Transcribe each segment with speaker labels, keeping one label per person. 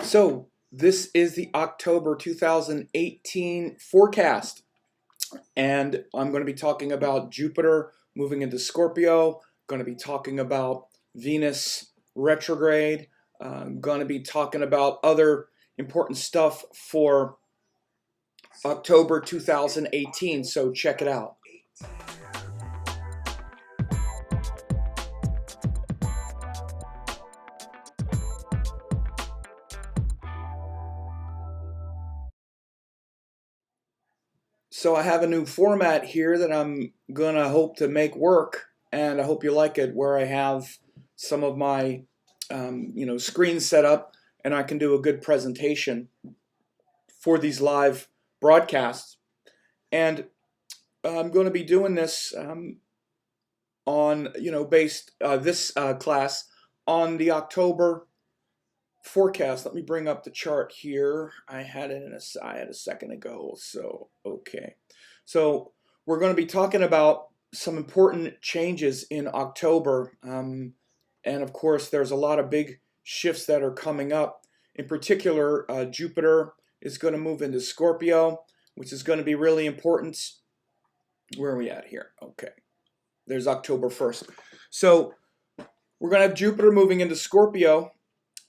Speaker 1: So this is the October 2018 forecast, and I'm going to be talking about Jupiter moving into Scorpio. Going to be talking about Venus retrograde. Going to be talking about other important stuff for October 2018. So check it out. So I have a new format here that I'm gonna hope to make work, and I hope you like it. Where I have some of my, screens set up, and I can do a good presentation for these live broadcasts. And I'm going to be doing this on, based this class on the October forecast. Let me bring up the chart here. I had it I had a second ago. So okay, so we're going to be talking about some important changes in October, and of course, there's a lot of big shifts that are coming up. In particular, Jupiter is going to move into Scorpio, which is going to be really important. Where are we at here? Okay, there's October 1st. So we're going to have Jupiter moving into Scorpio.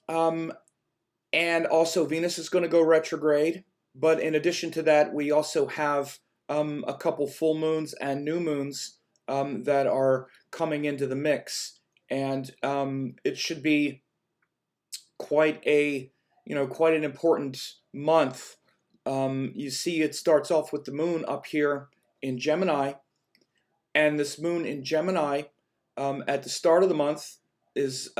Speaker 1: And also Venus is going to go retrograde. But in addition to that, we also have a couple full moons and new moons that are coming into the mix. And it should be quite quite an important month. You see it starts off with the moon up here in Gemini. And this moon in Gemini at the start of the month is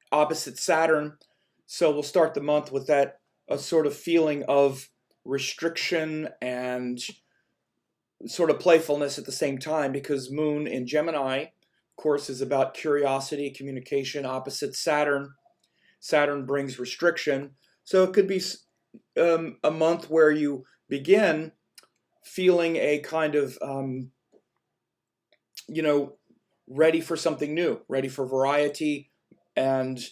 Speaker 1: opposite Saturn. So we'll start the month with that a sort of feeling of restriction and sort of playfulness at the same time, because Moon in Gemini, of course, is about curiosity, communication, opposite Saturn. Saturn brings restriction. So it could be a month where you begin feeling a kind of, ready for something new, ready for variety, and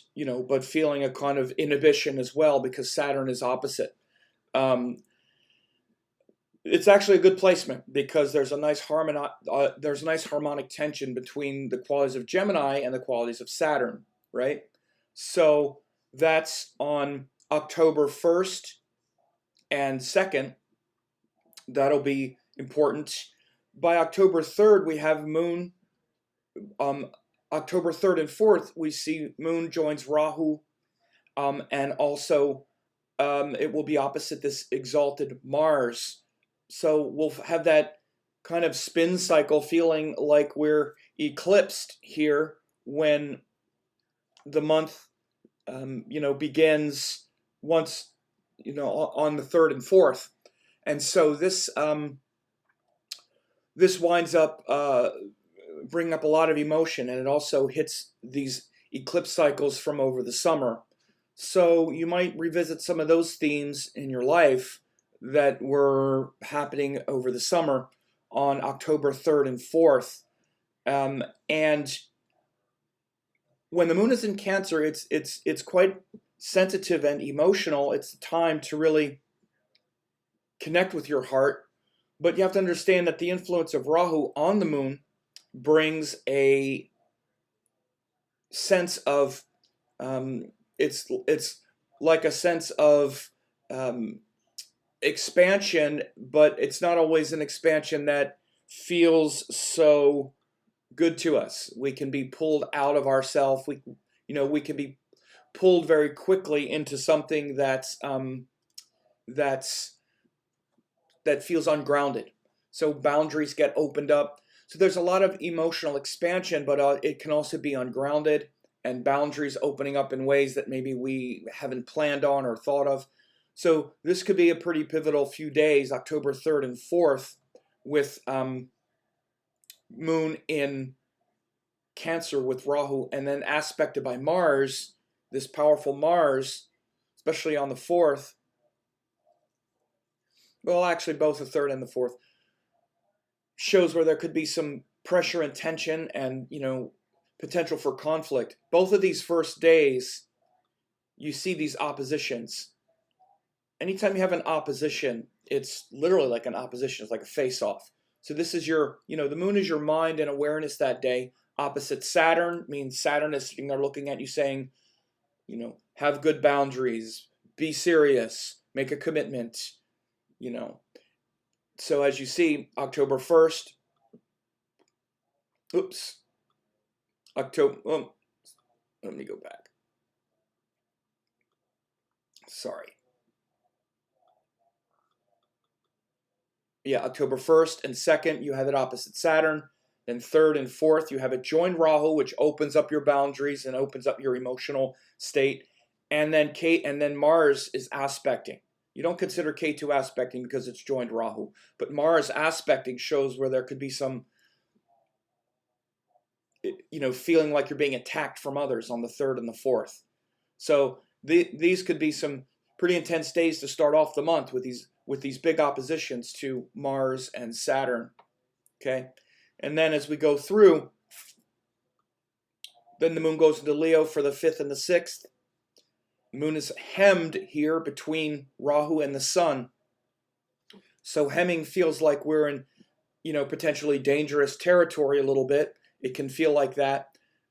Speaker 1: but feeling a kind of inhibition as well, because Saturn is opposite. It's actually a good placement because there's a nice harmonic tension between the qualities of Gemini and the qualities of Saturn, right? So that's on October 1st and 2nd. That'll be important. By October 3rd, we have Moon. October 3rd and 4th, we see Moon joins Rahu, and also it will be opposite this exalted Mars. So we'll have that kind of spin cycle, feeling like we're eclipsed here when the month, begins once, on the 3rd and 4th. And so this winds up bringing up a lot of emotion, and it also hits these eclipse cycles from over the summer. So you might revisit some of those themes in your life that were happening over the summer on October 3rd and 4th. And when the moon is in Cancer, it's quite sensitive and emotional. It's the time to really connect with your heart. But you have to understand that the influence of Rahu on the moon brings a sense of it's like a sense of expansion, but it's not always an expansion that feels so good to us. We can be pulled out of ourselves. We can be pulled very quickly into something that feels ungrounded. So boundaries get opened up. So there's a lot of emotional expansion, but it can also be ungrounded, and boundaries opening up in ways that maybe we haven't planned on or thought of. So this could be a pretty pivotal few days, October 3rd and 4th, with Moon in Cancer with Rahu, and then aspected by Mars, this powerful Mars, especially on the 4th. Well, actually, both the 3rd and the 4th shows where there could be some pressure and tension and, potential for conflict. Both of these first days you see these oppositions. Anytime you have an opposition, it's literally like an opposition. It's like a face-off. So this is your, the moon is your mind and awareness that day. Opposite Saturn means Saturn is sitting there looking at you saying, have good boundaries, be serious, make a commitment, So as you see, October 1st, let me go back. Sorry. Yeah, October 1st and 2nd, you have it opposite Saturn. Then 3rd and 4th, you have it joined Rahu, which opens up your boundaries and opens up your emotional state. And then Mars is aspecting. You don't consider K2 aspecting because it's joined Rahu. But Mars aspecting shows where there could be some, feeling like you're being attacked from others on the 3rd and the 4th. So these could be some pretty intense days to start off the month with these big oppositions to Mars and Saturn. Okay, and then as we go through, then the moon goes into Leo for the 5th and the 6th. The moon is hemmed here between Rahu and the sun. So hemming feels like we're in, potentially dangerous territory a little bit. It can feel like that.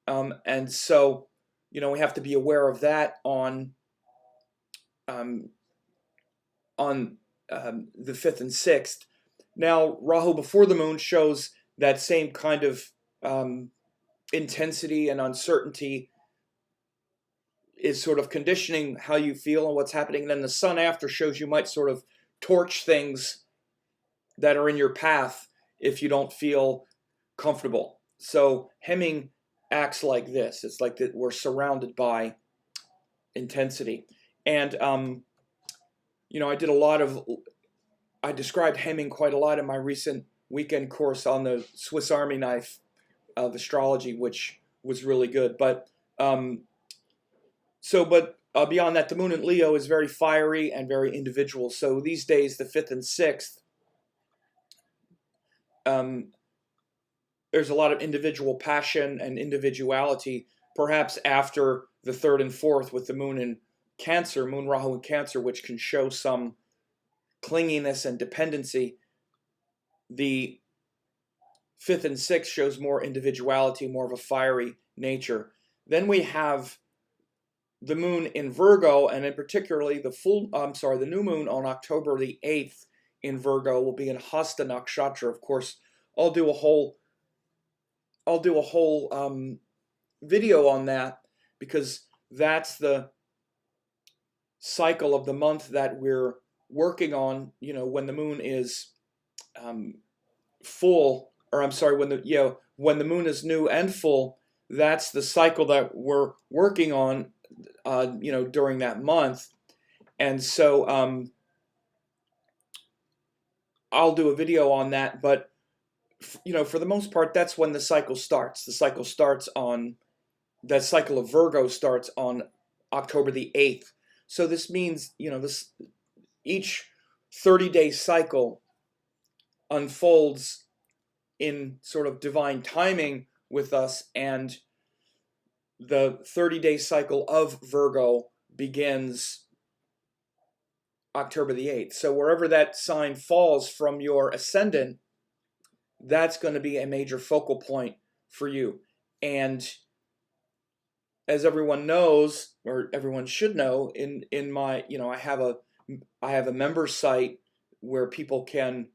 Speaker 1: And so, we have to be aware of that on the 5th and 6th. Now, Rahu before the moon shows that same kind of intensity and uncertainty, is sort of conditioning how you feel and what's happening. And then the sun after shows you might sort of torch things that are in your path if you don't feel comfortable. So hemming acts like this. It's like that we're surrounded by intensity. And, I described hemming quite a lot in my recent weekend course on the Swiss Army knife of astrology, which was really good. But beyond that, the moon in Leo is very fiery and very individual. So these days, the 5th and 6th, there's a lot of individual passion and individuality, perhaps after the 3rd and 4th with the moon in Cancer, moon Rahu in Cancer, which can show some clinginess and dependency. The 5th and 6th shows more individuality, more of a fiery nature. Then we have the moon in Virgo, and in particularly the new moon on October the 8th in Virgo will be in Hasta Nakshatra. Of course, I'll do a whole video on that, because that's the cycle of the month that we're working on. When the moon is full, or when the moon is new and full, that's the cycle that we're working on, during that month. And so I'll do a video on that, but for the most part, that's when the cycle starts. The cycle of Virgo starts on October the 8th. So this means, each 30-day cycle unfolds in sort of divine timing with us, and the 30-day cycle of Virgo begins October the 8th. So wherever that sign falls from your ascendant, that's going to be a major focal point for you. And as everyone knows, or everyone should know, in my, I have a member site where people can,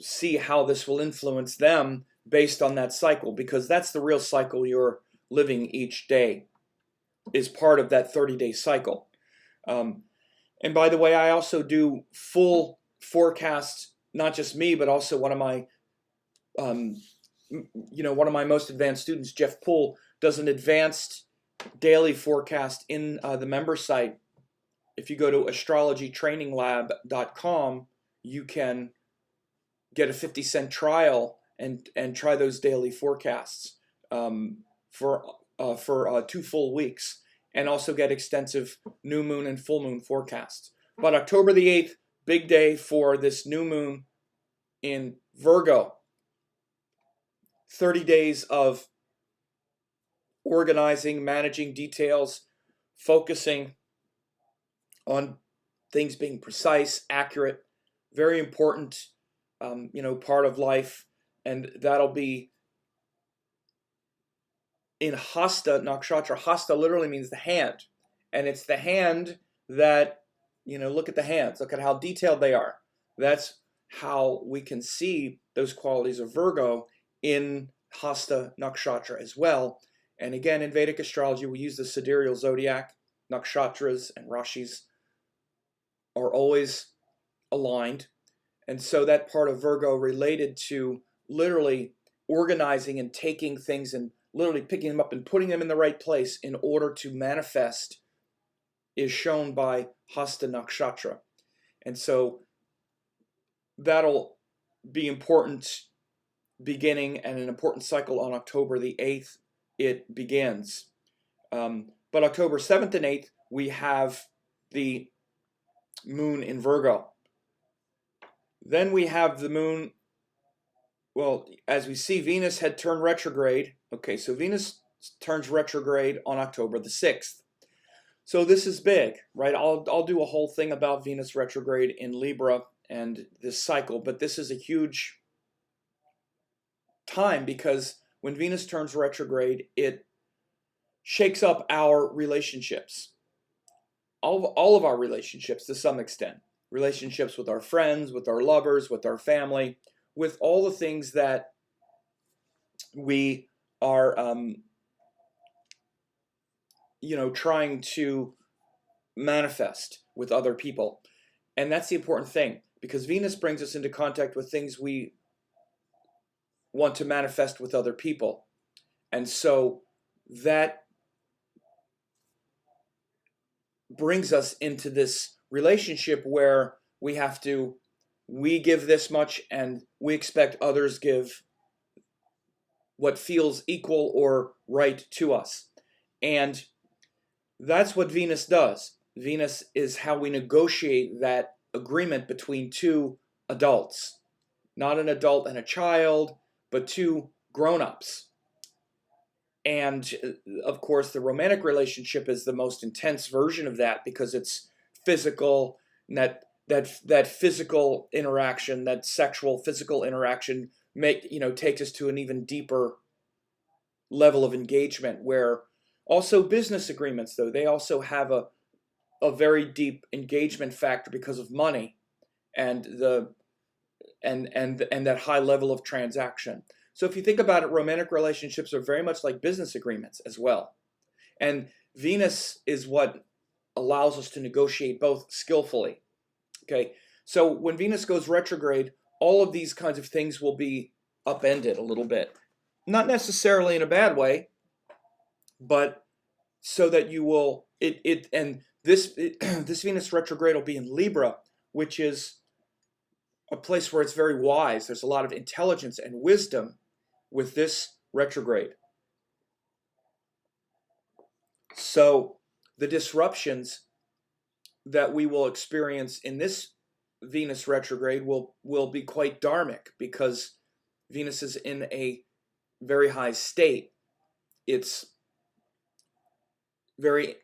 Speaker 1: see how this will influence them based on that cycle, because that's the real cycle you're living each day, is part of that 30-day cycle. And by the way, I also do full forecasts, not just me, but also one of my most advanced students, Jeff Poole, does an advanced daily forecast in the member site. If you go to astrologytraininglab.com, you can get a 50-cent trial and try those daily forecasts for 2 full weeks, and also get extensive new moon and full moon forecasts. But October the 8th, big day for this new moon in Virgo. 30 days of organizing, managing details, focusing on things being precise, accurate, very important, part of life. And that'll be in Hasta Nakshatra. Hasta literally means the hand. And it's the hand that, look at the hands. Look at how detailed they are. That's how we can see those qualities of Virgo in Hasta Nakshatra as well. And again, in Vedic astrology, we use the sidereal zodiac. Nakshatras and Rashis are always aligned. And so that part of Virgo related to literally organizing and taking things and literally picking them up and putting them in the right place in order to manifest is shown by Hasta Nakshatra. And so that'll be important beginning and an important cycle on October the 8th. It begins. But October 7th and 8th, we have the moon in Virgo. Then we have the moon, well, as we see, Venus had turned retrograde. Okay, so Venus turns retrograde on October the 6th. So this is big, right? I'll do a whole thing about Venus retrograde in Libra and this cycle, but this is a huge time because when Venus turns retrograde, it shakes up our relationships. All of our relationships to some extent. Relationships with our friends, with our lovers, with our family, with all the things that we are, trying to manifest with other people. And that's the important thing, because Venus brings us into contact with things we want to manifest with other people. And so that brings us into this relationship where we give this much and we expect others give what feels equal or right to us. And that's what Venus does. Venus is how we negotiate that agreement between two adults. Not an adult and a child, but two grown-ups. And of course, the romantic relationship is the most intense version of that because it's physical, and that physical interaction, that sexual physical interaction takes us to an even deeper level of engagement, where also business agreements, though, they also have a very deep engagement factor because of money and that high level of transaction. So if you think about it, romantic relationships are very much like business agreements as well. And Venus is what allows us to negotiate both skillfully. Okay, so when Venus goes retrograde, all of these kinds of things will be upended a little bit. Not necessarily in a bad way, but so that you will, this Venus retrograde will be in Libra, which is a place where it's very wise. There's a lot of intelligence and wisdom with this retrograde. So the disruptions that we will experience in this Venus retrograde will be quite dharmic because Venus is in a very high state. It's very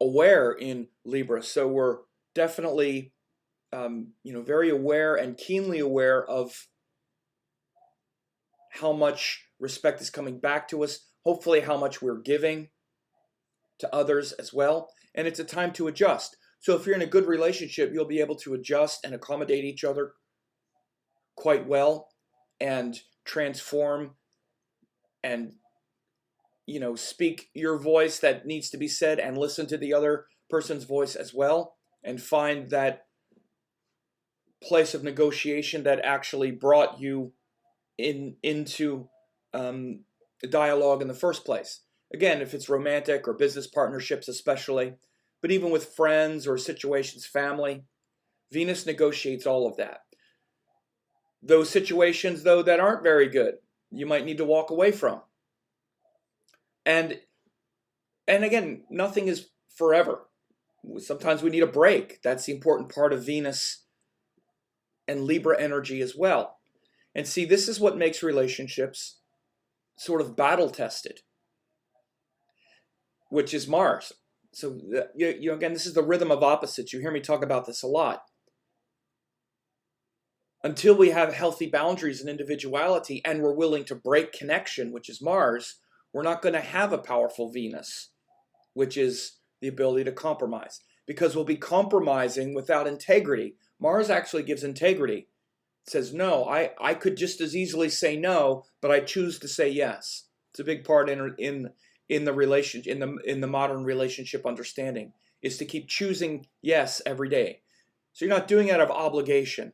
Speaker 1: aware in Libra, so we're definitely very aware and keenly aware of how much respect is coming back to us, hopefully how much we're giving to others as well. And it's a time to adjust. So if you're in a good relationship, you'll be able to adjust and accommodate each other quite well and transform and speak your voice that needs to be said and listen to the other person's voice as well and find that place of negotiation that actually brought you into dialogue in the first place. Again, if it's romantic or business partnerships especially, but even with friends or situations, family, Venus negotiates all of that. Those situations, though, that aren't very good, you might need to walk away from. And again, nothing is forever. Sometimes we need a break. That's the important part of Venus and Libra energy as well. And see, this is what makes relationships sort of battle tested, which is Mars. So again, this is the rhythm of opposites. You hear me talk about this a lot. Until we have healthy boundaries and individuality and we're willing to break connection, which is Mars, we're not going to have a powerful Venus, which is the ability to compromise. Because we'll be compromising without integrity. Mars actually gives integrity. It says, no, I could just as easily say no, but I choose to say yes. It's a big part in the relationship, in the modern relationship understanding, is to keep choosing yes every day. So you're not doing it out of obligation.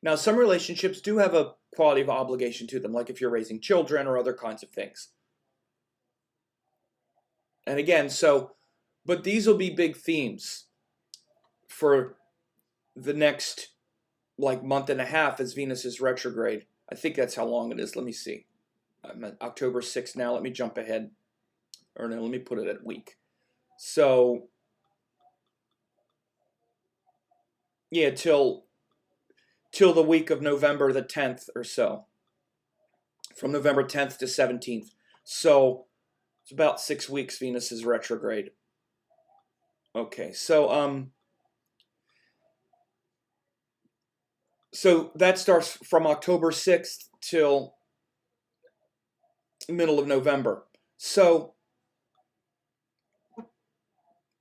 Speaker 1: Now, some relationships do have a quality of obligation to them, like if you're raising children or other kinds of things. And again, but these will be big themes for the next month and a half as Venus is retrograde. I think that's how long it is. Let me see. I'm at October 6th now. Let me jump ahead. Or no, let me put it at week. So, yeah, till the week of November the 10th or so. From November 10th to 17th. So, it's about 6 weeks Venus is retrograde. Okay, so that starts from October 6th till middle of November. So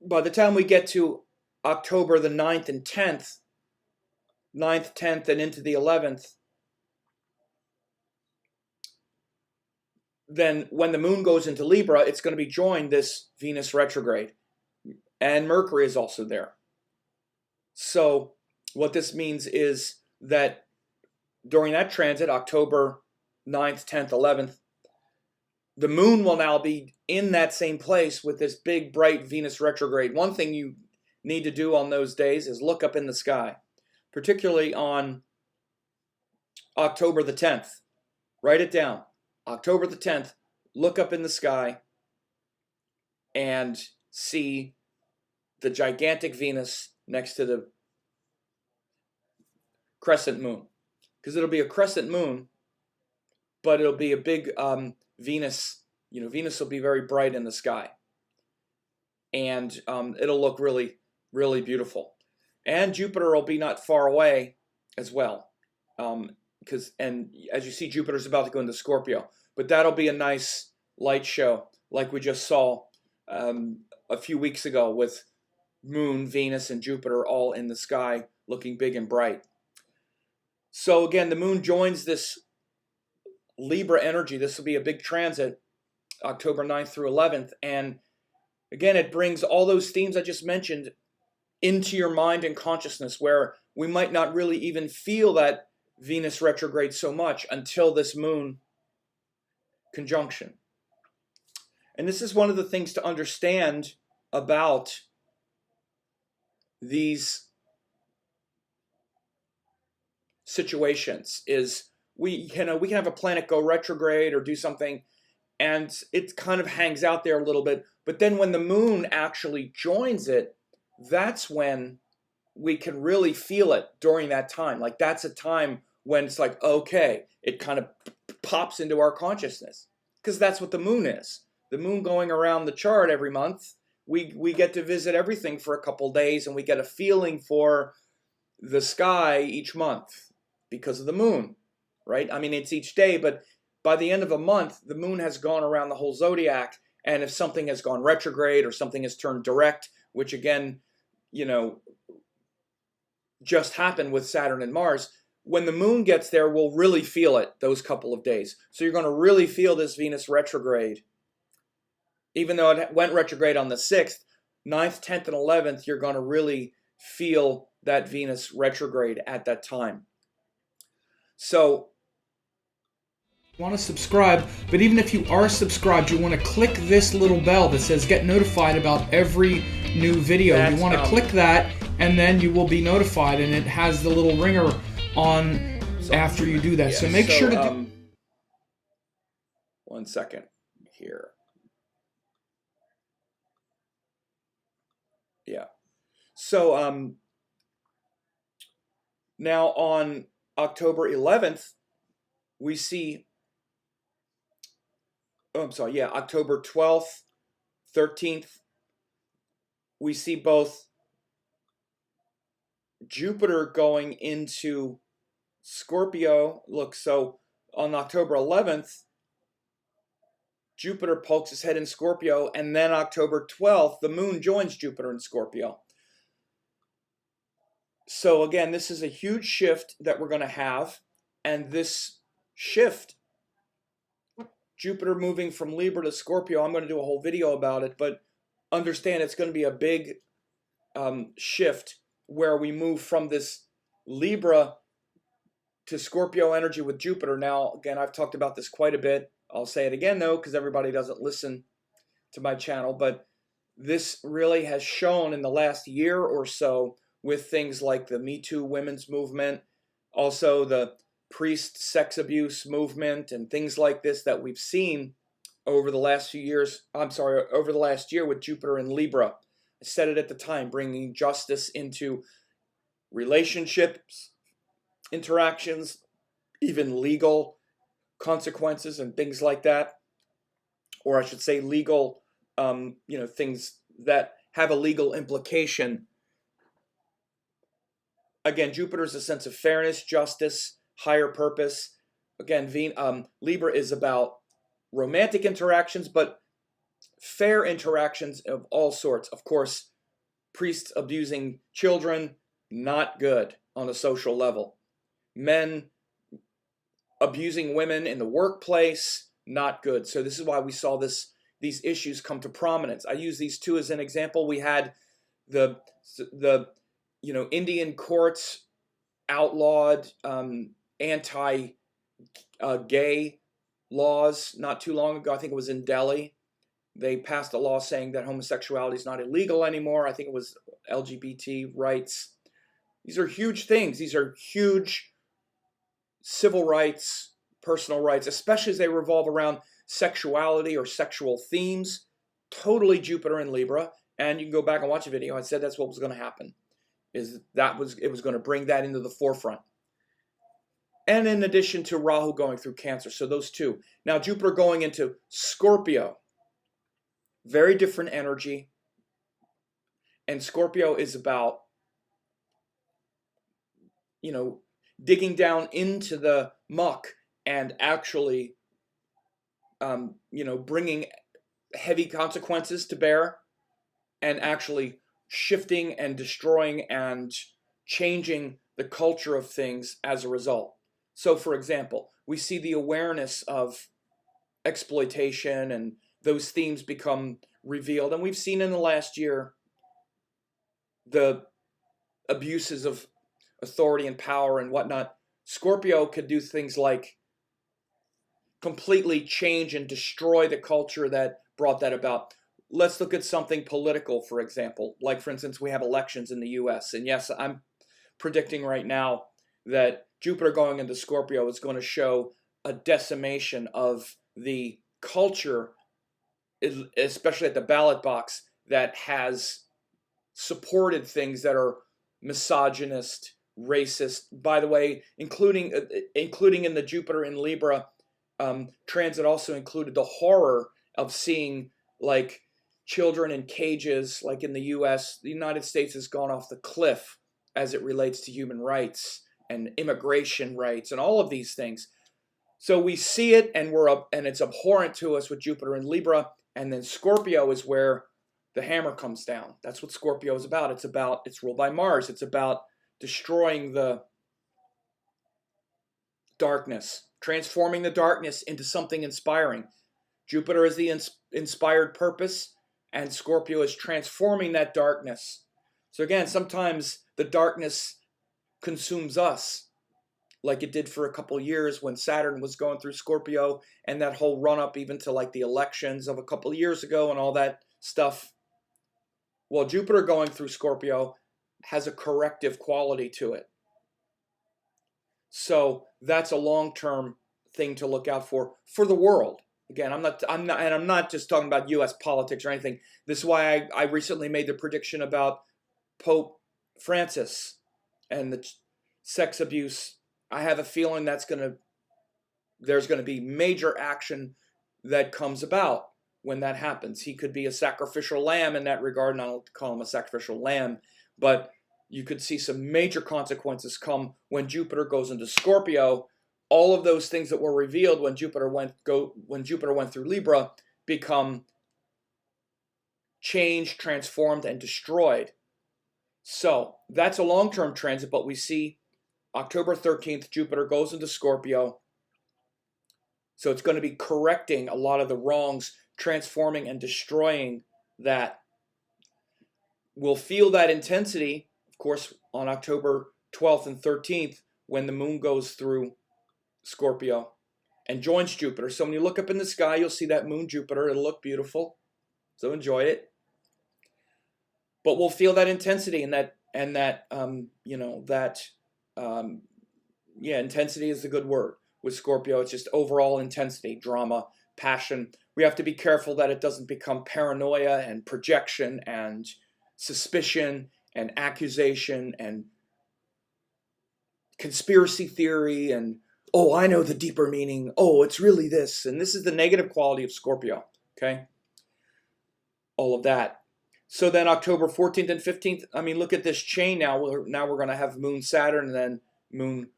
Speaker 1: by the time we get to October the 9th and 10th, 9th, 10th, and into the 11th, then when the moon goes into Libra, it's going to be joined this Venus retrograde. And Mercury is also there. So what this means is that during that transit, October 9th, 10th, 11th, the moon will now be in that same place with this big, bright Venus retrograde. One thing you need to do on those days is look up in the sky, particularly on October the 10th. Write it down. October the 10th, look up in the sky and see the gigantic Venus next to the crescent moon. Because it'll be a crescent moon, but it'll be a big Venus. Venus will be very bright in the sky. And it'll look really, really beautiful. And Jupiter will be not far away as well. And as you see, Jupiter's about to go into Scorpio. But that'll be a nice light show like we just saw a few weeks ago with Moon, Venus, and Jupiter all in the sky looking big and bright. So again, the moon joins this Libra energy. This will be a big transit, October 9th through 11th. And again, it brings all those themes I just mentioned into your mind and consciousness, where we might not really even feel that Venus retrograde so much until this moon conjunction. And this is one of the things to understand about these situations is we can have a planet go retrograde or do something and it kind of hangs out there a little bit, but then when the moon actually joins it, that's when we can really feel it during that time. Like that's a time when it's like, okay, it kind of pops into our consciousness because that's what the moon is. The moon going around the chart every month, we get to visit everything for a couple days and we get a feeling for the sky each month because of the moon, right? I mean, it's each day, but by the end of a month, the moon has gone around the whole zodiac. And if something has gone retrograde or something has turned direct, which again, just happened with Saturn and Mars, when the moon gets there, we'll really feel it those couple of days. So you're going to really feel this Venus retrograde. Even though it went retrograde on the 6th, 9th, 10th, and 11th, you're going to really feel that Venus retrograde at that time. So you want to subscribe, but even if you are subscribed, you want to click this little bell that says get notified about every new video. You want to click that, and then you will be notified, and it has the little ringer on after you do that. So make sure to do... 1 second here. Yeah. So now on October 11th, we see, October 12th, 13th, we see both Jupiter going into Scorpio. Look, so on October 11th, Jupiter pokes his head in Scorpio, and then October 12th, the moon joins Jupiter in Scorpio. So again, this is a huge shift that we're going to have, and this shift, Jupiter moving from Libra to Scorpio, I'm going to do a whole video about it, but understand it's going to be a big shift where we move from this Libra to Scorpio energy with Jupiter. Now, again, I've talked about this quite a bit. I'll say it again, though, because everybody doesn't listen to my channel, but this really has shown in the last year or so with things like the Me Too women's movement, also the priest sex abuse movement and things like this that we've seen over the last few years, over the last year with Jupiter in Libra. I said it at the time, bringing justice into relationships, interactions, even legal consequences and things like that. Or I should say legal, things that have a legal implication. Again, Jupiter is a sense of fairness, justice, higher purpose. Again, Libra is about romantic interactions, but fair interactions of all sorts. Of course, priests abusing children, not good on a social level. Men abusing women in the workplace, not good. So this is why we saw these issues come to prominence. I use these two as an example. We had the Indian courts outlawed anti-gay laws not too long ago. I think it was in Delhi. They passed a law saying that homosexuality is not illegal anymore. I think it was LGBT rights. These are huge things. These are huge civil rights, personal rights, especially as they revolve around sexuality or sexual themes. Totally Jupiter in Libra. And you can go back and watch a video. I said that's what was going to happen. It was going to bring that into the forefront. And in addition to Rahu going through Cancer. So those two. Now Jupiter going into Scorpio. Very different energy. And Scorpio is about, digging down into the muck and actually, bringing heavy consequences to bear and actually shifting and destroying and changing the culture of things as a result. So, for example, we see the awareness of exploitation and those themes become revealed. And we've seen in the last year the abuses of authority and power and whatnot. Scorpio could do things like completely change and destroy the culture that brought that about. Let's look at something political, for example. Like, for instance, we have elections in the US. And yes, I'm predicting right now that Jupiter going into Scorpio is going to show a decimation of the culture, especially at the ballot box, that has supported things that are misogynist, racist. By the way, including in the Jupiter in Libra transit also included the horror of seeing like children in cages, like in the US. The United States has gone off the cliff as it relates to human rights and immigration rights and all of these things. So we see it and it's abhorrent to us with Jupiter in Libra. And then Scorpio is where the hammer comes down. That's what Scorpio is about. It's ruled by Mars. It's about destroying the darkness, transforming the darkness into something inspiring. Jupiter is the inspired purpose, and Scorpio is transforming that darkness. So again, sometimes the darkness consumes us, like it did for a couple years when Saturn was going through Scorpio, and that whole run-up even to like the elections of a couple years ago and all that stuff. Well, Jupiter going through Scorpio has a corrective quality to it. So that's a long-term thing to look out for the world. Again, I'm not just talking about U.S. politics or anything. This is why I recently made the prediction about Pope Francis and the sex abuse. I have a feeling there's going to be major action that comes about. when that happens. He could be a sacrificial lamb in that regard, and I don't call him a sacrificial lamb, but you could see some major consequences come when Jupiter goes into Scorpio. All of those things that were revealed when Jupiter went through Libra become changed, transformed, and destroyed. So that's a long-term transit, but we see October 13th, Jupiter goes into Scorpio. So it's going to be correcting a lot of the wrongs, transforming and destroying that. We'll feel that intensity, of course, on October 12th and 13th when the moon goes through Scorpio and joins Jupiter. So when you look up in the sky, you'll see that moon Jupiter. It'll look beautiful. So enjoy it. But we'll feel that intensity intensity is the good word. With Scorpio, it's just overall intensity, drama, passion. We have to be careful that it doesn't become paranoia and projection and suspicion and accusation and conspiracy theory and, oh, I know the deeper meaning. Oh, it's really this. And this is the negative quality of Scorpio, okay? All of that. So then October 14th and 15th, I mean, look at this chain now. Now we're going to have Moon Saturn and then Moon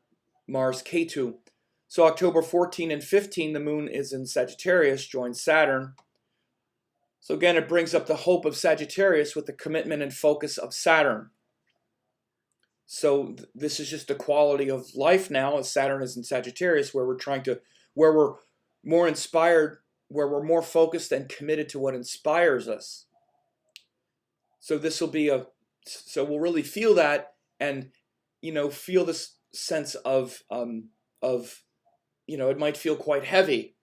Speaker 1: Mars Ketu. So October 14 and 15, the moon is in Sagittarius, joins Saturn. So again, it brings up the hope of Sagittarius with the commitment and focus of Saturn. So this is just the quality of life now, as Saturn is in Sagittarius, where we're more inspired, where we're more focused and committed to what inspires us. So so we'll really feel that, and feel this sense of it might feel quite heavy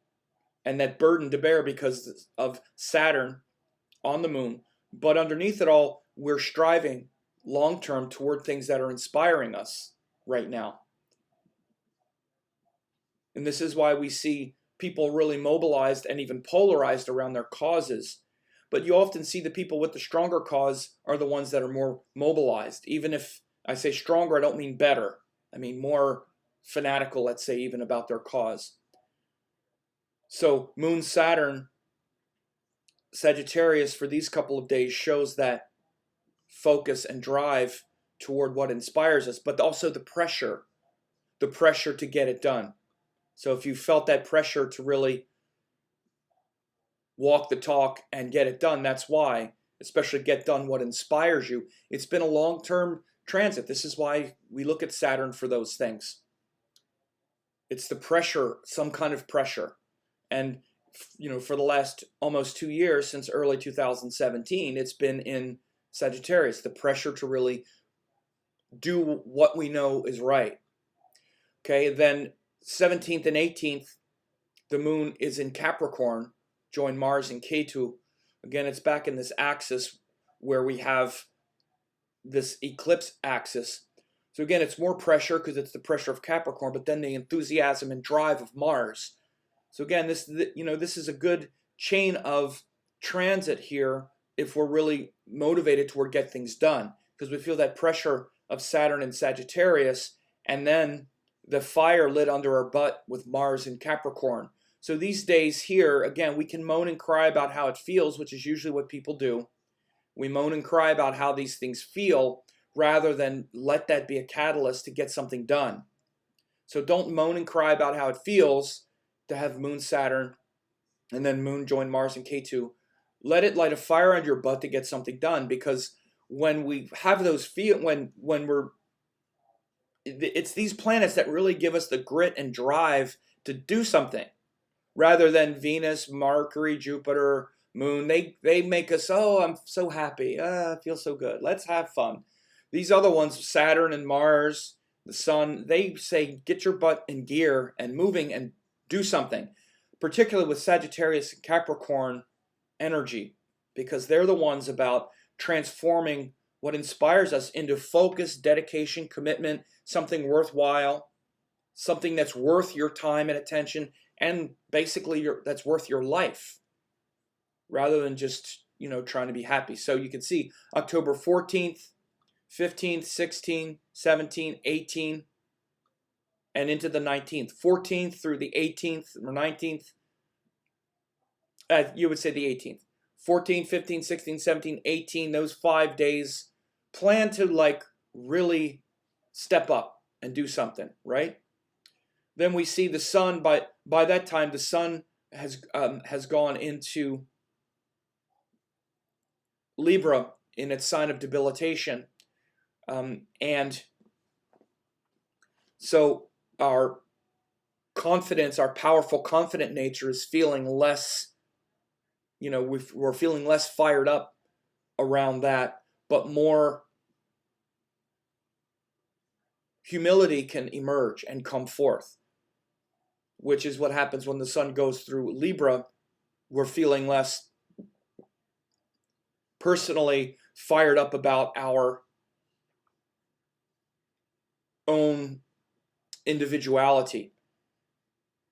Speaker 1: and that burden to bear because of Saturn on the moon. But underneath it all, we're striving long-term toward things that are inspiring us right now. And this is why we see people really mobilized and even polarized around their causes. But you often see the people with the stronger cause are the ones that are more mobilized. Even if I say stronger, I don't mean better. I mean more fanatical, let's say, even about their cause. So Moon Saturn Sagittarius for these couple of days shows that focus and drive toward what inspires us, but also the pressure to get it done. So if you felt that pressure to really walk the talk and get it done, that's why, especially get done what inspires you. It's been a long-term transit. This is why we look at Saturn for those things. It's the pressure, some kind of pressure. And, for the last almost 2 years, since early 2017, it's been in Sagittarius, the pressure to really do what we know is right. Okay, then 17th and 18th, the moon is in Capricorn, join Mars and Ketu. Again, it's back in this axis where we have this eclipse axis. So again, it's more pressure because it's the pressure of Capricorn, but then the enthusiasm and drive of Mars. So again, this is a good chain of transit here if we're really motivated toward get things done, because we feel that pressure of Saturn and Sagittarius, and then the fire lit under our butt with Mars and Capricorn. So these days here, again, we can moan and cry about how it feels, which is usually what people do. We moan and cry about how these things feel rather than let that be a catalyst to get something done. So don't moan and cry about how it feels to have Moon Saturn and then Moon join Mars and Ketu. Let it light a fire under your butt to get something done, because when we have those it's these planets that really give us the grit and drive to do something, rather than Venus, Mercury, Jupiter, Moon. They make us, oh, I'm so happy. I feel so good. Let's have fun. These other ones, Saturn and Mars, the Sun, they say, get your butt in gear and moving and do something, particularly with Sagittarius and Capricorn energy, because they're the ones about transforming what inspires us into focus, dedication, commitment, something worthwhile, something that's worth your time and attention, and basically that's worth your life, rather than just trying to be happy. So you can see October 14th, 15th, 16th, 17th, 18th, and into the 19th, 14th through the 18th or 19th. You would say the 18th. 14, 15, 16, 17, 18, those 5 days, plan to like really step up and do something, right? Then we see the sun. By that time, the sun has gone into Libra in its sign of debilitation, and so our confidence, our powerful, confident nature is feeling less. We're feeling less fired up around that, but more humility can emerge and come forth, which is what happens when the sun goes through Libra. We're feeling less personally fired up about our own individuality.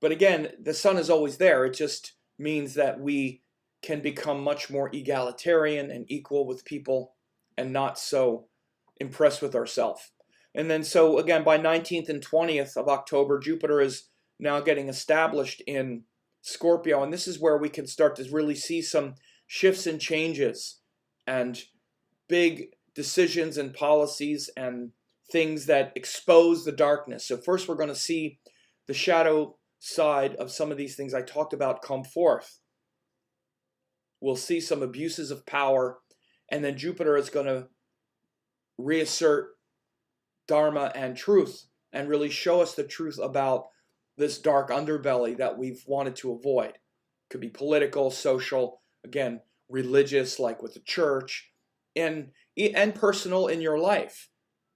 Speaker 1: But again, the sun is always there. It just means that we can become much more egalitarian and equal with people and not so impressed with ourselves. And then so again, by 19th and 20th of October, Jupiter is now getting established in Scorpio. And this is where we can start to really see some shifts and changes and big decisions and policies and things that expose the darkness. So first we're going to see the shadow side of some of these things I talked about come forth. We'll see some abuses of power, and then Jupiter is going to reassert Dharma and truth and really show us the truth about this dark underbelly that we've wanted to avoid. It could be political, social, again, religious, like with the church, and personal in your life.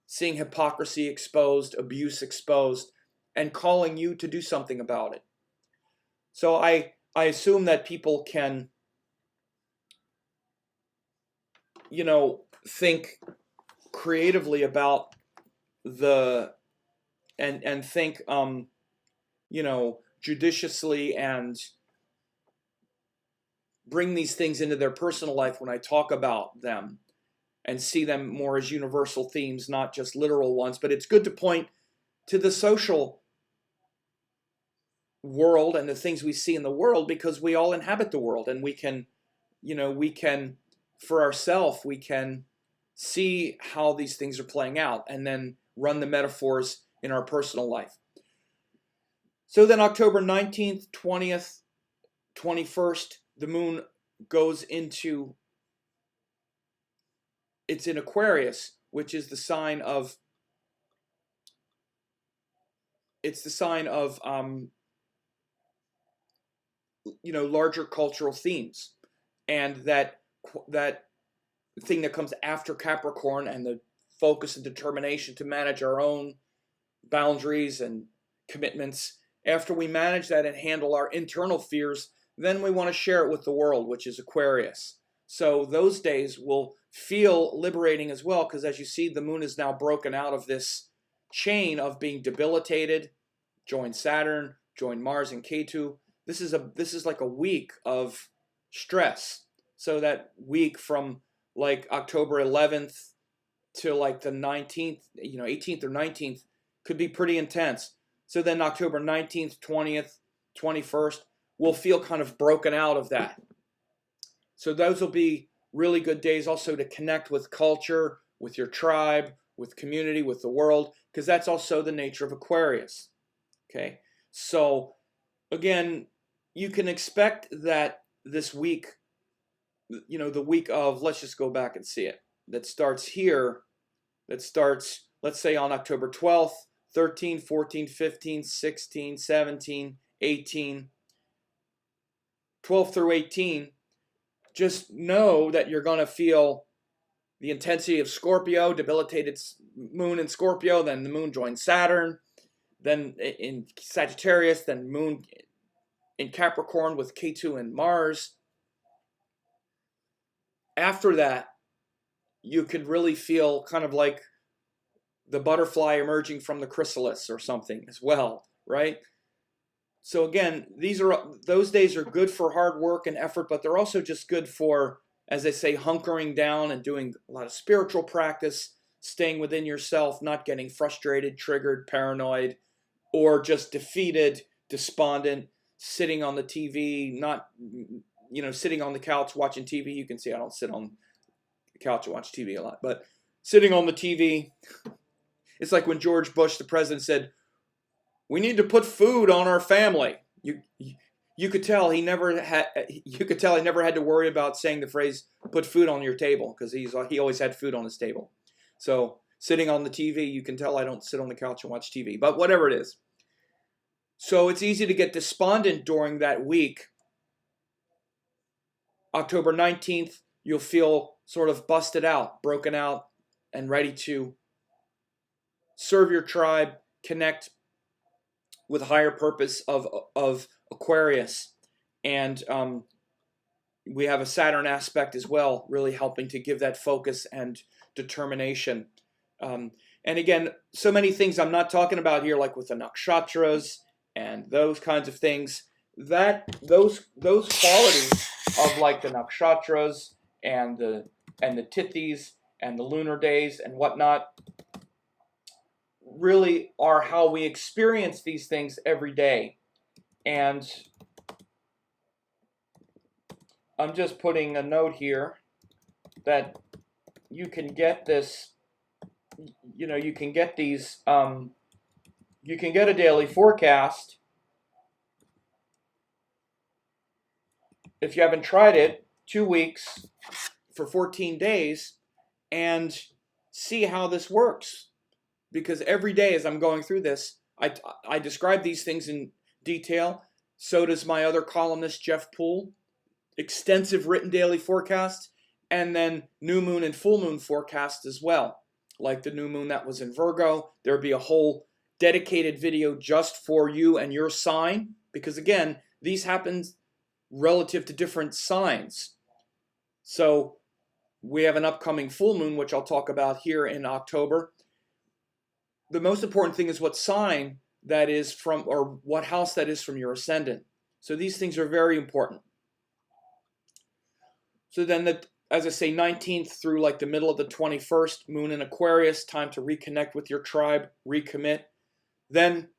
Speaker 1: Seeing hypocrisy exposed, abuse exposed, and calling you to do something about it. So I assume that people can, think creatively about and think, judiciously and bring these things into their personal life when I talk about them and see them more as universal themes, not just literal ones. But it's good to point to the social world and the things we see in the world, because we all inhabit the world, and we can for ourselves, we can see how these things are playing out and then run the metaphors in our personal life. So then October 19th, 20th, 21st, the moon goes into, it's in Aquarius, which is the sign of, larger cultural themes, and that thing that comes after Capricorn, and the focus and determination to manage our own boundaries and commitments. After we manage that and handle our internal fears, then we want to share it with the world, which is Aquarius. So those days will feel liberating as well, because as you see, the moon is now broken out of this chain of being debilitated, join Saturn, join Mars and Ketu. This is like a week of stress. So that week from like October 11th to like the 19th, 18th or 19th could be pretty intense. So then October 19th, 20th, 21st, we'll feel kind of broken out of that. So those will be really good days also to connect with culture, with your tribe, with community, with the world, because that's also the nature of Aquarius. Okay, so again, you can expect that this week, the week of, let's just go back and see it, that starts here, let's say on October 12th, 13, 14, 15, 16, 17, 18, 12 through 18, just know that you're going to feel the intensity of Scorpio, debilitated moon in Scorpio, then the moon joins Saturn, then in Sagittarius, then moon in Capricorn with Ketu and Mars. After that, you could really feel kind of like the butterfly emerging from the chrysalis or something as well, right? So again, those days are good for hard work and effort, but they're also just good for, as they say, hunkering down and doing a lot of spiritual practice, staying within yourself, not getting frustrated, triggered, paranoid, or just defeated, despondent, sitting on the TV, not sitting on the couch watching TV. You can see I don't sit on the couch and watch TV a lot, but sitting on the TV, it's like when George Bush, the president, said, "We need to put food on our family." You could tell he never had. You could tell he never had to worry about saying the phrase "put food on your table" because he always had food on his table. So sitting on the TV, you can tell I don't sit on the couch and watch TV. But whatever it is. So it's easy to get despondent during that week. October 19th, you'll feel sort of busted out, broken out, and ready to serve your tribe, connect with higher purpose of Aquarius. And we have a Saturn aspect as well, really helping to give that focus and determination. And again, so many things I'm not talking about here, like with the nakshatras and those kinds of things. Those qualities of like the nakshatras and the tithis and the lunar days and whatnot really are how we experience these things every day. And I'm just putting a note here that you can get this, you can get these, you can get a daily forecast. If you haven't tried it, 2 weeks for 14 days and see how this works. Because every day as I'm going through this, I describe these things in detail. So does my other columnist, Jeff Poole. Extensive written daily forecast, and then new moon and full moon forecast as well. Like the new moon that was in Virgo, there'd be a whole dedicated video just for you and your sign. Because again, these happen relative to different signs. So we have an upcoming full moon, which I'll talk about here in October. The most important thing is what sign that is from, or what house that is from your ascendant. So these things are very important. So then, as I say, 19th through like the middle of the 21st, moon in Aquarius, time to reconnect with your tribe, recommit. Then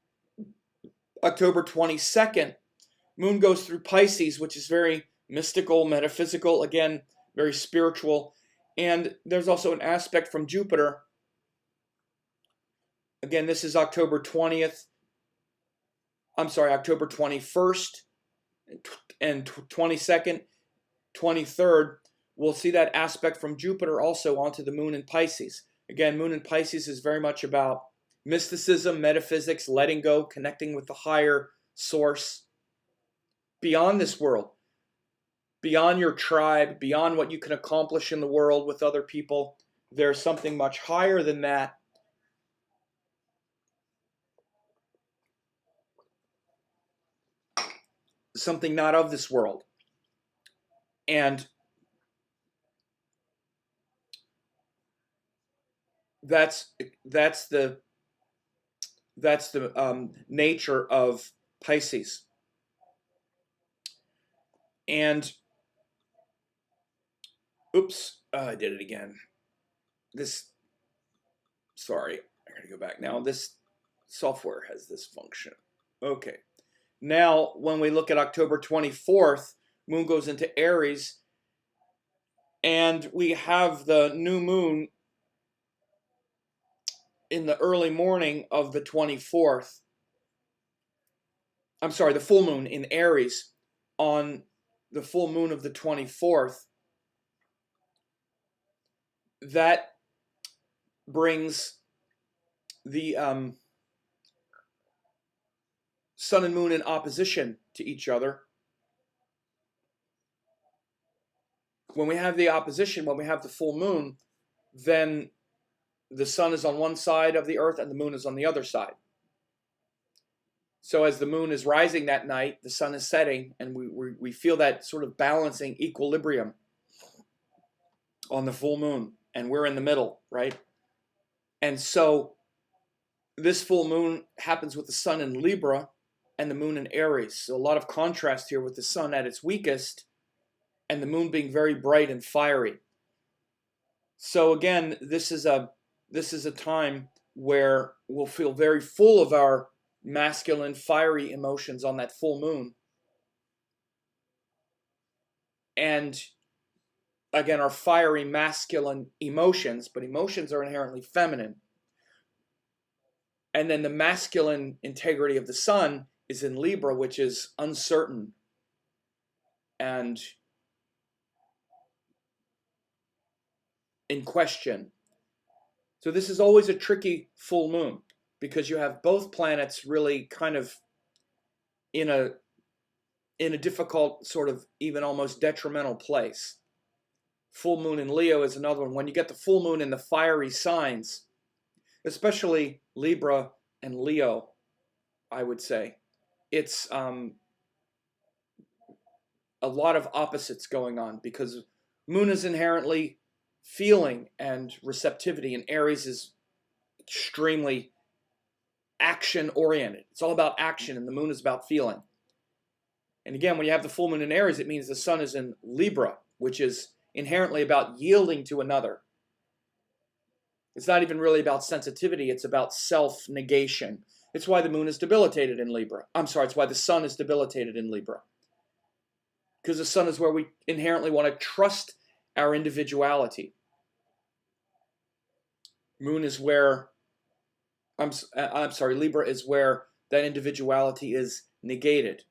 Speaker 1: October 22nd, moon goes through Pisces, which is very mystical, metaphysical, again, very spiritual. And there's also an aspect from Jupiter. Again, this is October 20th. I'm sorry, October 21st and 22nd, 23rd. We'll see that aspect from Jupiter also onto the moon in Pisces. Again, moon in Pisces is very much about mysticism, metaphysics, letting go, connecting with the higher source. Beyond this world, beyond your tribe, beyond what you can accomplish in the world with other people, there's something much higher than that. Something not of this world. And that's the nature of Pisces. And oops, I did it again. Sorry, I gotta go back now. This software has this function. Okay. Now, when we look at October 24th, moon goes into Aries, and we have the new moon in the early morning of the 24th. I'm sorry, the full moon in Aries on the full moon of the 24th. That brings the sun and moon in opposition to each other. When we have the opposition, when we have the full moon, then the sun is on one side of the earth and the moon is on the other side. So as the moon is rising that night, the sun is setting, and we feel that sort of balancing equilibrium on the full moon, and we're in the middle, right? And so this full moon happens with the sun in Libra and the moon in Aries. So a lot of contrast here with the sun at its weakest and the moon being very bright and fiery. So again, this is a time where we'll feel very full of our masculine, fiery emotions on that full moon. and again are fiery masculine emotions, but emotions are inherently feminine. And then the masculine integrity of the sun is in Libra, which is uncertain and in question. So this is always a tricky full moon because you have both planets really kind of in a difficult, sort of even almost detrimental place. Full moon in Leo is another one. When you get the full moon in the fiery signs, especially Libra and Leo, I would say, it's a lot of opposites going on because moon is inherently feeling and receptivity, and Aries is extremely action oriented. It's all about action, and the moon is about feeling. And again, when you have the full moon in Aries, it means the sun is in Libra, which is inherently about yielding to another. It's not even really about sensitivity, it's about self-negation. It's why the moon is debilitated in Libra. I'm sorry, it's why the sun is debilitated in Libra. Because the sun is where we inherently want to trust our individuality. Moon is where, I'm sorry, Libra is where that individuality is negated.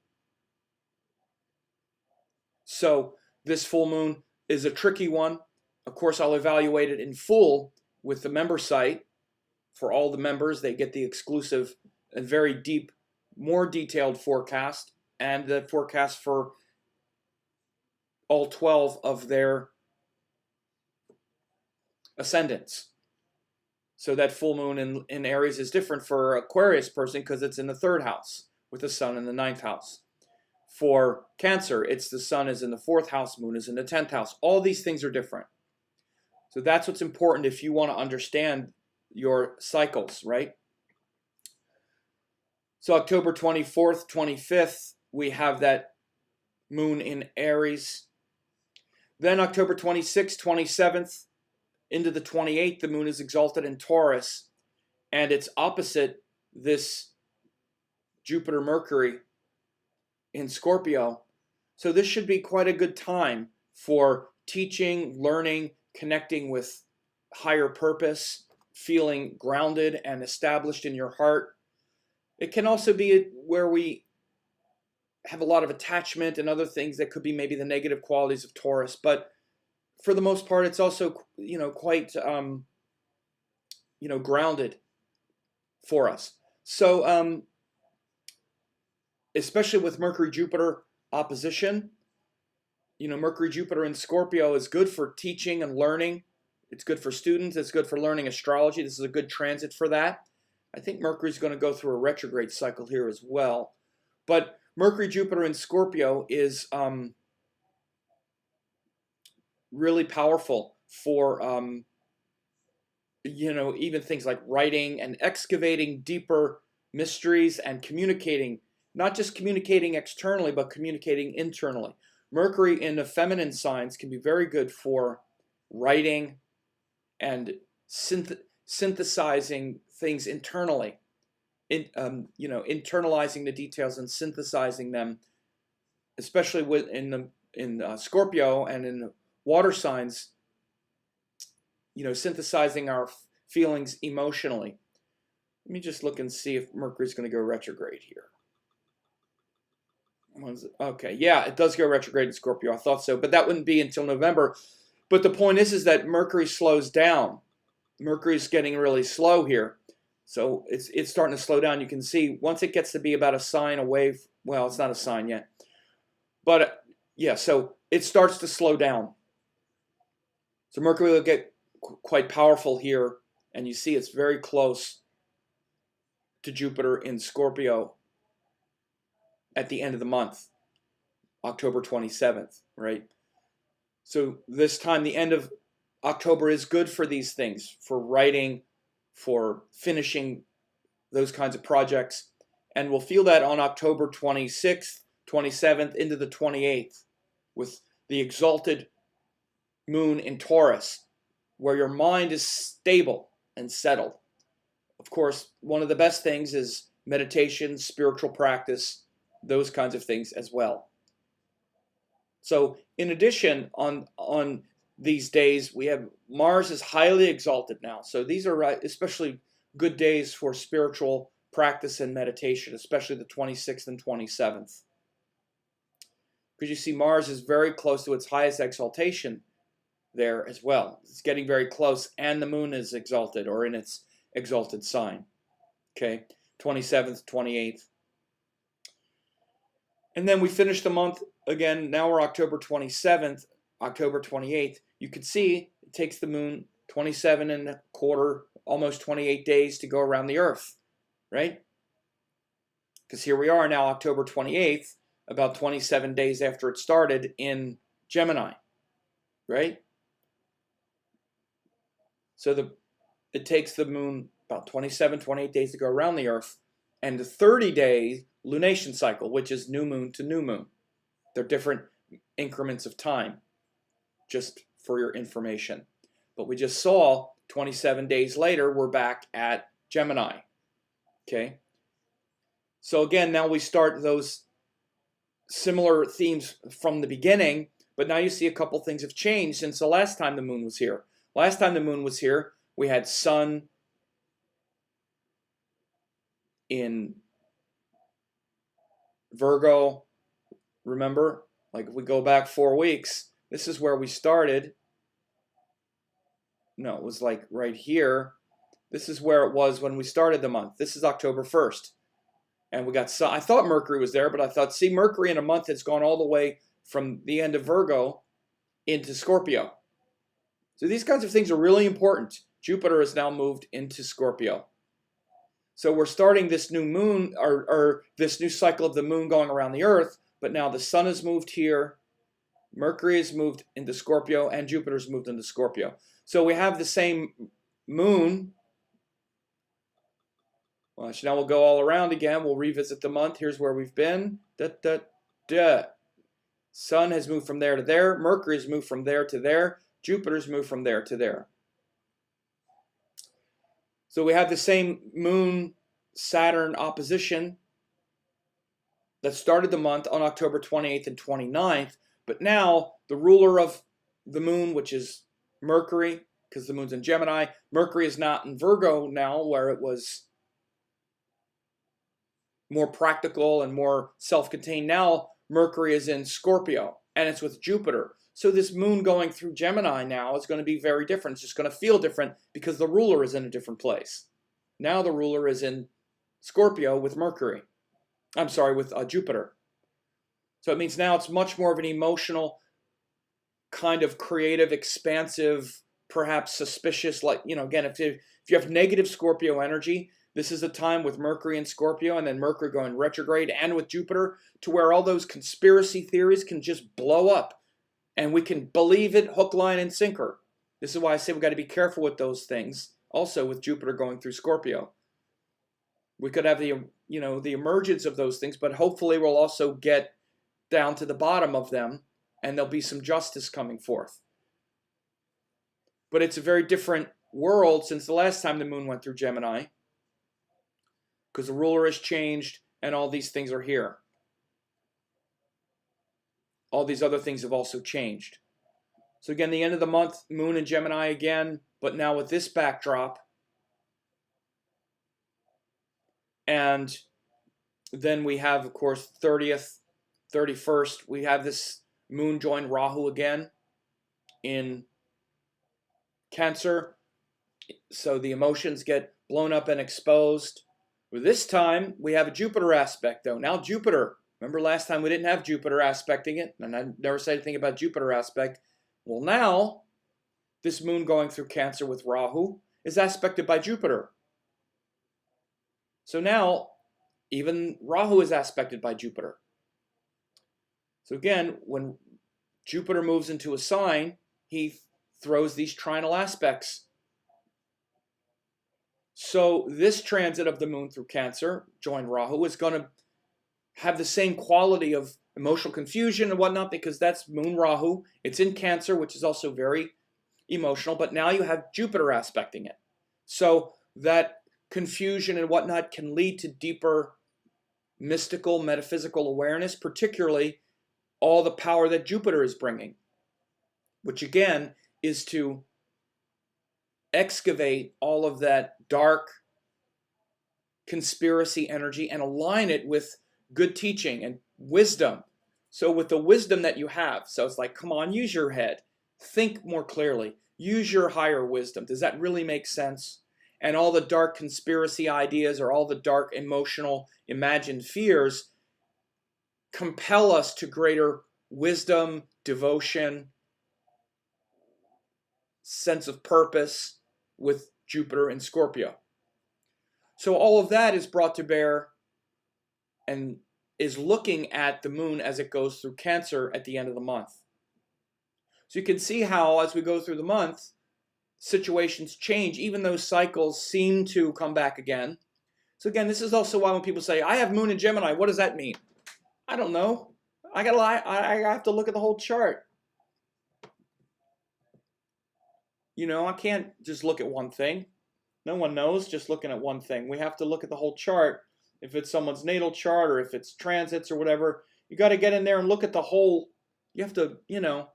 Speaker 1: So this full moon is a tricky one. Of course, I'll evaluate it in full with the member site. For all the members, they get the exclusive and very deep, more detailed forecast, and the forecast for all 12 of their ascendants. So that full moon in Aries is different for Aquarius person because it's in the 3rd house with the sun in the 9th house. For Cancer, it's the sun is in the 4th house, moon is in the 10th house. All these things are different. So that's what's important if you want to understand your cycles, right? So October 24th, 25th, we have that moon in Aries. Then October 26th, 27th, into the 28th, the moon is exalted in Taurus, and it's opposite this Jupiter-Mercury in Scorpio. So this should be quite a good time for teaching, learning, connecting with higher purpose, feeling grounded and established in your heart. It can also be where we have a lot of attachment and other things that could be maybe the negative qualities of Taurus, but for the most part, it's also, quite, grounded for us. So, especially with Mercury-Jupiter opposition, Mercury-Jupiter in Scorpio is good for teaching and learning. It's good for students. It's good for learning astrology. This is a good transit for that. I think Mercury's going to go through a retrograde cycle here as well. But Mercury-Jupiter in Scorpio is really powerful for, even things like writing and excavating deeper mysteries and communicating, not just communicating externally, but communicating internally. Mercury in the feminine signs can be very good for writing and synthesizing things internally, internalizing the details and synthesizing them, especially in Scorpio and in the water signs, synthesizing our feelings emotionally. Let me just look and see if Mercury's going to go retrograde here. Okay, yeah, it does go retrograde in Scorpio. I thought so, but that wouldn't be until November. But the point is that Mercury slows down. Mercury's getting really slow here. So it's starting to slow down. You can see once it gets to be about a sign away, well, it's not a sign yet. But yeah, so it starts to slow down. So Mercury will get quite powerful here, and you see it's very close to Jupiter in Scorpio at the end of the month, October 27th, right? So this time, the end of October is good for these things, for writing, for finishing those kinds of projects. And we'll feel that on October 26th, 27th, into the 28th, with the exalted moon in Taurus, where your mind is stable and settled. Of course, one of the best things is meditation, spiritual practice, those kinds of things as well. So in addition, on these days, we have Mars is highly exalted now. So these are especially good days for spiritual practice and meditation, especially the 26th and 27th. Because you see Mars is very close to its highest exaltation there as well. It's getting very close, and the moon is exalted or in its exalted sign. Okay, 27th, 28th. And then we finish the month again. Now we're October 27th, October 28th. You can see it takes the moon 27 and a quarter, almost 28 days to go around the Earth, right? Because here we are now, October 28th, about 27 days after it started in Gemini, right? So it takes the moon about 27, 28 days to go around the Earth, and the 30-day lunation cycle, which is new moon to new moon. They're different increments of time, just for your information. But we just saw 27 days later, we're back at Gemini. Okay? So again, now we start those similar themes from the beginning, but now you see a couple things have changed since the last time the moon was here. Last time the moon was here, we had Sun in Virgo. Remember, like if we go back 4 weeks, this is where we started. No, it was like right here. This is where it was when we started the month. This is October 1st. And we got Sun. I thought Mercury was there, but I thought, see, Mercury in a month has gone all the way from the end of Virgo into Scorpio. So these kinds of things are really important. Jupiter has now moved into Scorpio. So we're starting this new moon, or this new cycle of the moon going around the Earth, but now the Sun has moved here, Mercury has moved into Scorpio, and Jupiter's moved into Scorpio. So we have the same moon. Well, so now we'll go all around again. We'll revisit the month. Here's where we've been. Sun has moved from there to there. Mercury has moved from there to there. Jupiter's moved from there to there. So we have the same moon-Saturn opposition that started the month on October 28th and 29th, but now the ruler of the moon, which is Mercury, because the moon's in Gemini, Mercury is not in Virgo now, where it was more practical and more self-contained. Now Mercury is in Scorpio, and it's with Jupiter. So this moon going through Gemini now is going to be very different. It's just going to feel different because the ruler is in a different place. Now the ruler is in Scorpio with Mercury. I'm sorry, with Jupiter. So it means now it's much more of an emotional, kind of creative, expansive, perhaps suspicious, like, again, if you have negative Scorpio energy, this is a time with Mercury in Scorpio and then Mercury going retrograde and with Jupiter to where all those conspiracy theories can just blow up. And we can believe it hook, line, and sinker. This is why I say we've got to be careful with those things. Also with Jupiter going through Scorpio. We could have the emergence of those things, but hopefully we'll also get down to the bottom of them and there'll be some justice coming forth. But it's a very different world since the last time the moon went through Gemini, because the ruler has changed and all these things are here. All these other things have also changed. So again, the end of the month, moon in Gemini again, but now with this backdrop. And then we have, of course, 30th, 31st, we have this moon join Rahu again in Cancer. So the emotions get blown up and exposed. But this time, we have a Jupiter aspect, though. Now Jupiter. Remember last time we didn't have Jupiter aspecting it, and I never said anything about Jupiter aspect. Well, now, this moon going through Cancer with Rahu is aspected by Jupiter. So now, even Rahu is aspected by Jupiter. So again, when Jupiter moves into a sign, he throws these trinal aspects. So this transit of the moon through Cancer, join Rahu, is going to have the same quality of emotional confusion and whatnot, because that's moon Rahu. It's in Cancer, which is also very emotional, but now you have Jupiter aspecting it. So that confusion and whatnot can lead to deeper mystical, metaphysical awareness, particularly all the power that Jupiter is bringing, which again is to excavate all of that dark conspiracy energy and align it with good teaching and wisdom. So with the wisdom that you have, so it's like, come on, use your head. Think more clearly. Use your higher wisdom. Does that really make sense? And all the dark conspiracy ideas or all the dark emotional imagined fears compel us to greater wisdom, devotion, sense of purpose with Jupiter and Scorpio. So all of that is brought to bear and is looking at the moon as it goes through Cancer at the end of the month. So you can see how as we go through the month, situations change, even though cycles seem to come back again. So again, this is also why when people say, I have moon in Gemini, what does that mean? I don't know. I have to look at the whole chart. You know, I can't just look at one thing. No one knows just looking at one thing. We have to look at the whole chart. If it's someone's natal chart or if it's transits or whatever, you got to get in there and look at the whole. You have to, you know,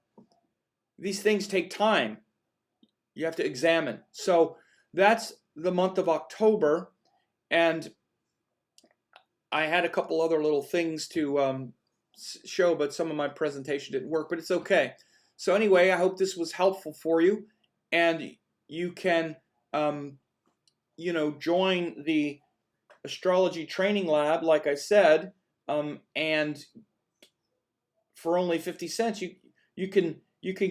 Speaker 1: these things take time. You have to examine. So that's the month of October. And I had a couple other little things to show, but some of my presentation didn't work, but it's okay. So anyway, I hope this was helpful for you. And you can, you know, join the Astrology Training Lab, like I said, and for only 50 cents, you can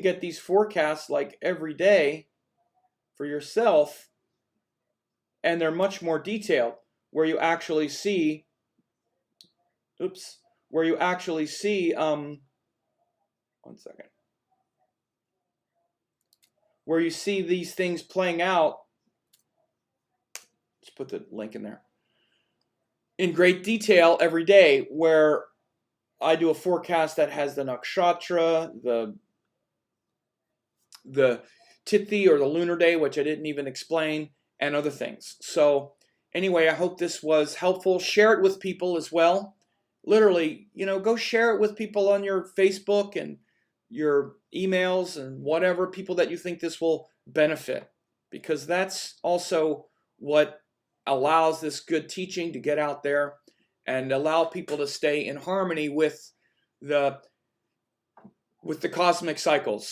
Speaker 1: get these forecasts like every day for yourself, and they're much more detailed, where you actually see, one second, where you see these things playing out. Let's put the link in there. In great detail every day, where I do a forecast that has the nakshatra, the tithi or the lunar day, which I didn't even explain, and other things. So anyway, I hope this was helpful. Share it with people as well. Literally, you know, go share it with people on your Facebook and your emails and whatever, people that you think this will benefit, because that's also what allows this good teaching to get out there and allow people to stay in harmony with the cosmic cycles.